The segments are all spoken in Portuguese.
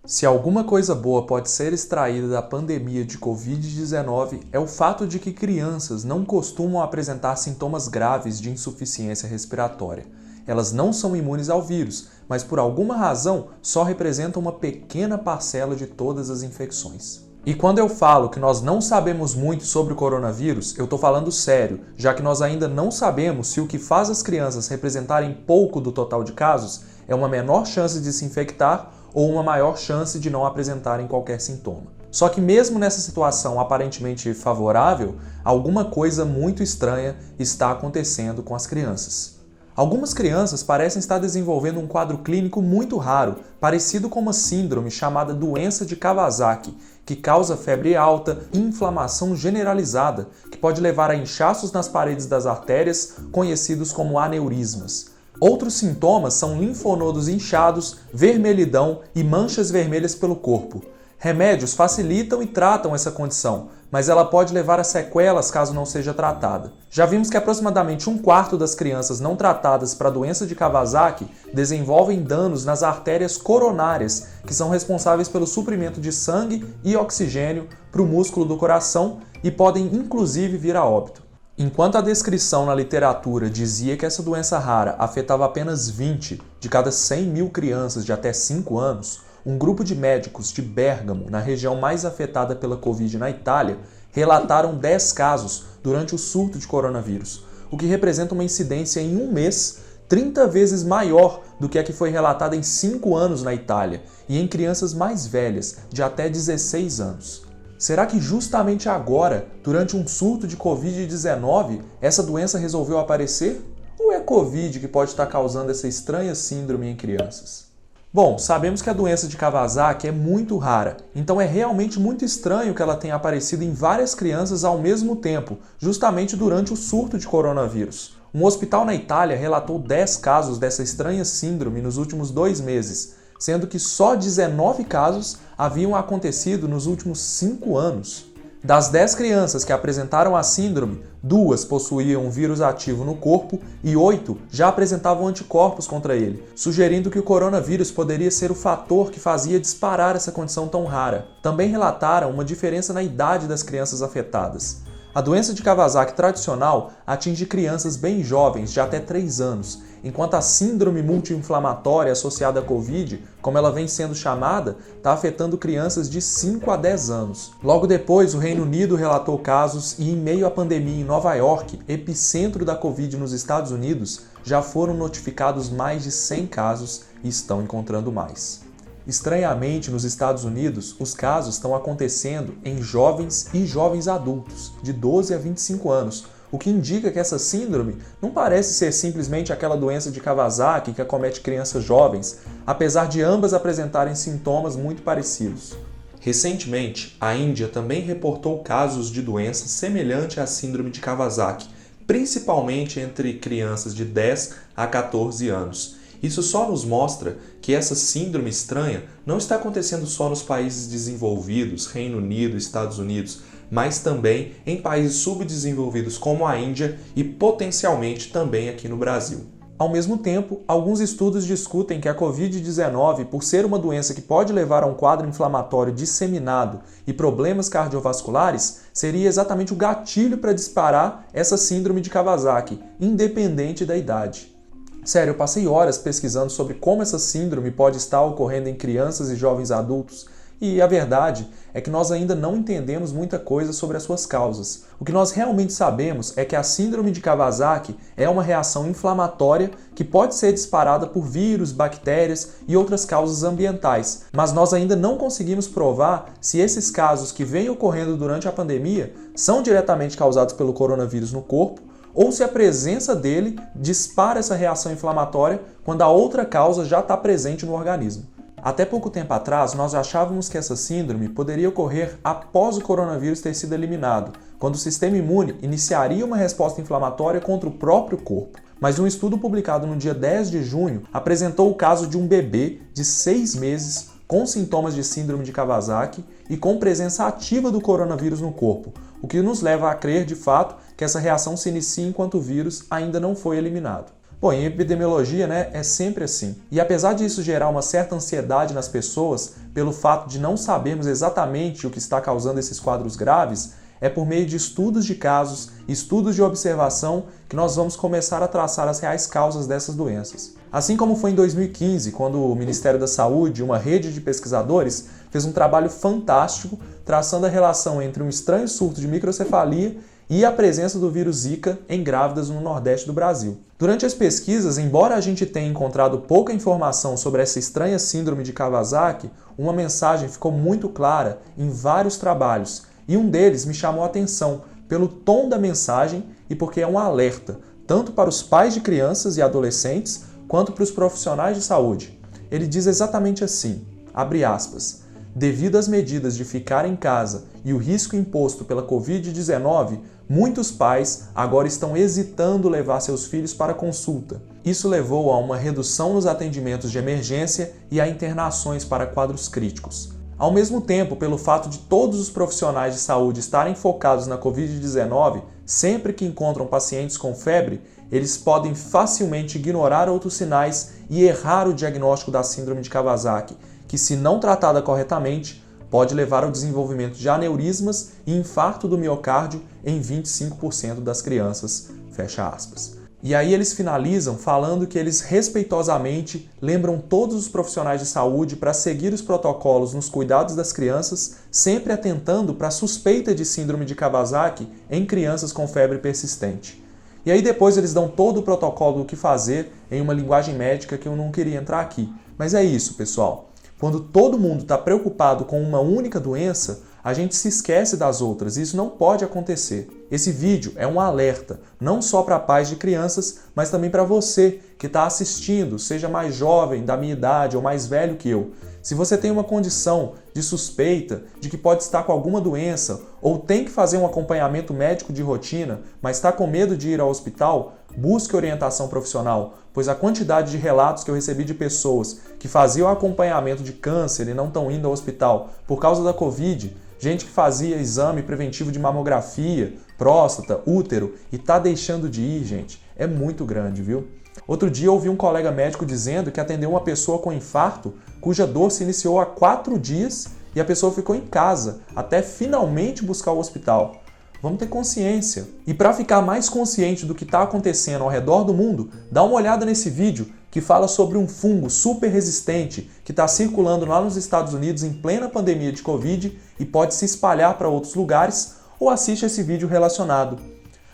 Se alguma coisa boa pode ser extraída da pandemia de Covid-19 é o fato de que crianças não costumam apresentar sintomas graves de insuficiência respiratória. Elas não são imunes ao vírus, mas por alguma razão só representam uma pequena parcela de todas as infecções. E quando eu falo que nós não sabemos muito sobre o coronavírus, eu estou falando sério, já que nós ainda não sabemos se o que faz as crianças representarem pouco do total de casos é uma menor chance de se infectar ou uma maior chance de não apresentarem qualquer sintoma. Só que mesmo nessa situação aparentemente favorável, alguma coisa muito estranha está acontecendo com as crianças. Algumas crianças parecem estar desenvolvendo um quadro clínico muito raro, parecido com uma síndrome chamada doença de Kawasaki, que causa febre alta e inflamação generalizada, que pode levar a inchaços nas paredes das artérias, conhecidos como aneurismas. Outros sintomas são linfonodos inchados, vermelhidão e manchas vermelhas pelo corpo. Remédios facilitam e tratam essa condição, mas ela pode levar a sequelas caso não seja tratada. Já vimos que aproximadamente 1/4 das crianças não tratadas para a doença de Kawasaki desenvolvem danos nas artérias coronárias, que são responsáveis pelo suprimento de sangue e oxigênio para o músculo do coração e podem inclusive vir a óbito. Enquanto a descrição na literatura dizia que essa doença rara afetava apenas 20 de cada 100 mil crianças de até 5 anos, um grupo de médicos de Bérgamo, na região mais afetada pela Covid na Itália, relataram 10 casos durante o surto de coronavírus, o que representa uma incidência em um mês 30 vezes maior do que a que foi relatada em 5 anos na Itália e em crianças mais velhas, de até 16 anos. Será que justamente agora, durante um surto de Covid-19, essa doença resolveu aparecer? Ou é Covid que pode estar causando essa estranha síndrome em crianças? Bom, sabemos que a doença de Kawasaki é muito rara, então é realmente muito estranho que ela tenha aparecido em várias crianças ao mesmo tempo, justamente durante o surto de coronavírus. Um hospital na Itália relatou 10 casos dessa estranha síndrome nos últimos 2 meses, sendo que só 19 casos haviam acontecido nos últimos 5 anos. Das 10 crianças que apresentaram a síndrome, 2 possuíam um vírus ativo no corpo e 8 já apresentavam anticorpos contra ele, sugerindo que o coronavírus poderia ser o fator que fazia disparar essa condição tão rara. Também relataram uma diferença na idade das crianças afetadas. A doença de Kawasaki tradicional atinge crianças bem jovens, de até 3 anos, enquanto a síndrome multi-inflamatória associada à Covid, como ela vem sendo chamada, está afetando crianças de 5 a 10 anos. Logo depois, o Reino Unido relatou casos e, em meio à pandemia em Nova York, epicentro da Covid nos Estados Unidos, já foram notificados mais de 100 casos e estão encontrando mais. Estranhamente, nos Estados Unidos, os casos estão acontecendo em jovens e jovens adultos, de 12 a 25 anos, o que indica que essa síndrome não parece ser simplesmente aquela doença de Kawasaki que acomete crianças jovens, apesar de ambas apresentarem sintomas muito parecidos. Recentemente, a Índia também reportou casos de doença semelhante à síndrome de Kawasaki, principalmente entre crianças de 10 a 14 anos. Isso só nos mostra que essa síndrome estranha não está acontecendo só nos países desenvolvidos, Reino Unido, Estados Unidos, mas também em países subdesenvolvidos como a Índia e potencialmente também aqui no Brasil. Ao mesmo tempo, alguns estudos discutem que a Covid-19, por ser uma doença que pode levar a um quadro inflamatório disseminado e problemas cardiovasculares, seria exatamente o gatilho para disparar essa síndrome de Kawasaki, independente da idade. Sério, eu passei horas pesquisando sobre como essa síndrome pode estar ocorrendo em crianças e jovens adultos, e a verdade é que nós ainda não entendemos muita coisa sobre as suas causas. O que nós realmente sabemos é que a síndrome de Kawasaki é uma reação inflamatória que pode ser disparada por vírus, bactérias e outras causas ambientais, mas nós ainda não conseguimos provar se esses casos que vêm ocorrendo durante a pandemia são diretamente causados pelo coronavírus no corpo, ou se a presença dele dispara essa reação inflamatória quando a outra causa já está presente no organismo. Até pouco tempo atrás, nós achávamos que essa síndrome poderia ocorrer após o coronavírus ter sido eliminado, quando o sistema imune iniciaria uma resposta inflamatória contra o próprio corpo. Mas um estudo publicado no dia 10 de junho apresentou o caso de um bebê de 6 meses com sintomas de síndrome de Kawasaki e com presença ativa do coronavírus no corpo, o que nos leva a crer de fato que essa reação se inicia enquanto o vírus ainda não foi eliminado. Bom, em epidemiologia, né, é sempre assim. E apesar disso gerar uma certa ansiedade nas pessoas, pelo fato de não sabermos exatamente o que está causando esses quadros graves, é por meio de estudos de casos, estudos de observação, que nós vamos começar a traçar as reais causas dessas doenças. Assim como foi em 2015, quando o Ministério da Saúde, uma rede de pesquisadores, fez um trabalho fantástico traçando a relação entre um estranho surto de microcefalia e a presença do vírus Zika em grávidas no Nordeste do Brasil. Durante as pesquisas, embora a gente tenha encontrado pouca informação sobre essa estranha síndrome de Kawasaki, uma mensagem ficou muito clara em vários trabalhos, e um deles me chamou a atenção pelo tom da mensagem e porque é um alerta, tanto para os pais de crianças e adolescentes, quanto para os profissionais de saúde. Ele diz exatamente assim, abre aspas, devido às medidas de ficar em casa e o risco imposto pela Covid-19, muitos pais agora estão hesitando levar seus filhos para consulta. Isso levou a uma redução nos atendimentos de emergência e a internações para quadros críticos. Ao mesmo tempo, pelo fato de todos os profissionais de saúde estarem focados na Covid-19, sempre que encontram pacientes com febre, eles podem facilmente ignorar outros sinais e errar o diagnóstico da síndrome de Kawasaki, que, se não tratada corretamente, pode levar ao desenvolvimento de aneurismas e infarto do miocárdio em 25% das crianças. Fecha aspas. E aí eles finalizam falando que eles respeitosamente lembram todos os profissionais de saúde para seguir os protocolos nos cuidados das crianças, sempre atentando para a suspeita de síndrome de Kawasaki em crianças com febre persistente. E aí depois eles dão todo o protocolo do que fazer em uma linguagem médica que eu não queria entrar aqui. Mas é isso, pessoal. Quando todo mundo está preocupado com uma única doença, a gente se esquece das outras e isso não pode acontecer. Esse vídeo é um alerta, não só para pais de crianças, mas também para você que está assistindo, seja mais jovem, da minha idade ou mais velho que eu. Se você tem uma condição de suspeita de que pode estar com alguma doença ou tem que fazer um acompanhamento médico de rotina, mas está com medo de ir ao hospital, busque orientação profissional, pois a quantidade de relatos que eu recebi de pessoas que faziam acompanhamento de câncer e não estão indo ao hospital por causa da Covid, gente que fazia exame preventivo de mamografia, próstata, útero e está deixando de ir, gente, é muito grande, viu? Outro dia eu ouvi um colega médico dizendo que atendeu uma pessoa com infarto cuja dor se iniciou há 4 dias e a pessoa ficou em casa até finalmente buscar o hospital. Vamos ter consciência. E para ficar mais consciente do que está acontecendo ao redor do mundo, dá uma olhada nesse vídeo que fala sobre um fungo super resistente que está circulando lá nos Estados Unidos em plena pandemia de Covid e pode se espalhar para outros lugares, ou assiste esse vídeo relacionado.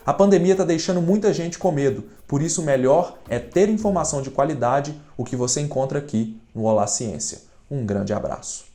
A pandemia está deixando muita gente com medo, por isso o melhor é ter informação de qualidade, o que você encontra aqui no Olá Ciência. Um grande abraço.